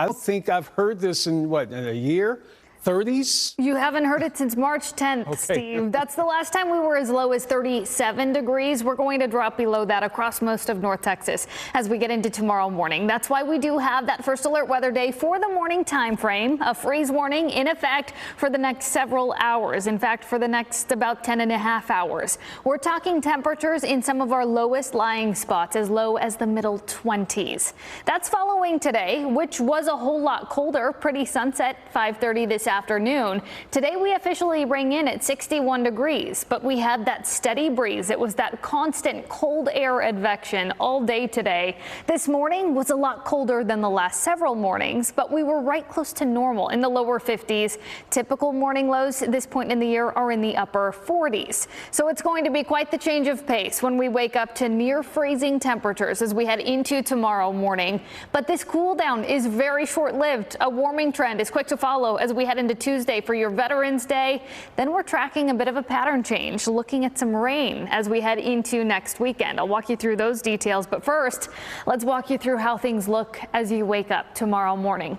I don't think I've heard this in in a year? 30s? You haven't heard it since March 10th, Okay. Steve. That's the last time we were as low as 37 degrees. We're going to drop below that across most of North Texas as we get into tomorrow morning. That's why we do have that first alert weather day for the morning time frame. A freeze warning in effect for the next several hours. In fact, for the next about 10 and a half hours. We're talking temperatures in some of our lowest lying spots as low as the middle 20s. That's following today, which was a whole lot colder. Pretty sunset 5:30 this afternoon. Today we officially rang in at 61 degrees, but we had that steady breeze. It was that constant cold air advection all day today. This morning was a lot colder than the last several mornings, but we were right close to normal in the lower 50s. Typical morning lows at this point in the year are in the upper 40s. So it's going to be quite the change of pace when we wake up to near freezing temperatures as we head into tomorrow morning. But this cool down is very short-lived. A warming trend is quick to follow as we head into Tuesday for your Veterans Day. Then we're tracking a bit of a pattern change, looking at some rain as we head into next weekend. I'll walk you through those details, but first, let's walk you through how things look as you wake up tomorrow morning.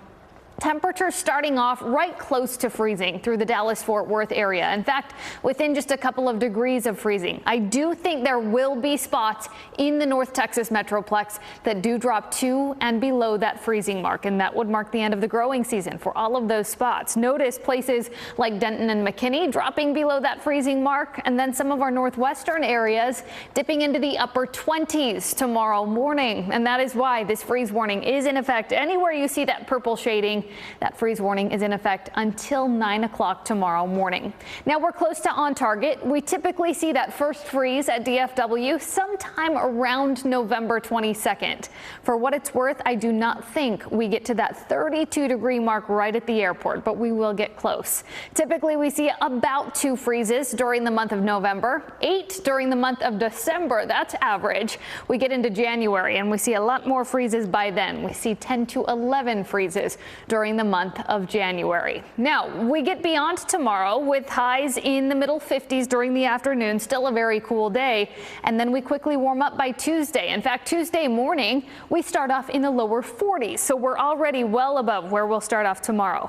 Temperatures starting off right close to freezing through the Dallas-Fort Worth area. In fact, within just a couple of degrees of freezing. I do think there will be spots in the North Texas Metroplex that do drop to and below that freezing mark, and that would mark the end of the growing season for all of those spots. Notice places like Denton and McKinney dropping below that freezing mark, and then some of our northwestern areas dipping into the upper 20s tomorrow morning. And that is why this freeze warning is in effect. Anywhere you see that purple shading, that freeze warning is in effect until 9 o'clock tomorrow morning. Now we're close to on target. We typically see that first freeze at DFW sometime around November 22nd. For what it's worth, I do not think we get to that 32-degree mark right at the airport, but we will get close. Typically we see about 2 freezes during the month of November, 8 during the month of December. That's average. We get into January and we see a lot more freezes by then. We see 10 to 11 freezes during the month of January. Now we get beyond tomorrow with highs in the middle 50s during the afternoon, still a very cool day, and then we quickly warm up by Tuesday. In fact, Tuesday morning we start off in the lower 40s, so we're already well above where we'll start off tomorrow.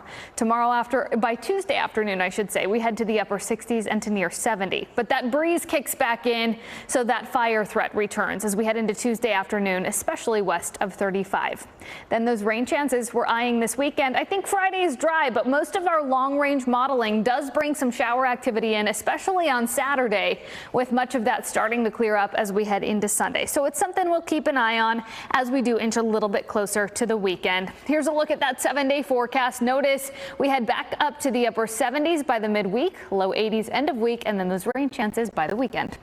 By Tuesday afternoon, I should say, we head to the upper 60s and to near 70, but that breeze kicks back in, so that fire threat returns as we head into Tuesday afternoon, especially west of 35. Then those rain chances we're eyeing this weekend. I think Friday is dry, but most of our long-range modeling does bring some shower activity in, especially on Saturday, with much of that starting to clear up as we head into Sunday. So it's something we'll keep an eye on as we do inch a little bit closer to the weekend. Here's a look at that 7-day forecast. Notice we head back up to the upper 70s by the midweek, low 80s end of week, and then those rain chances by the weekend.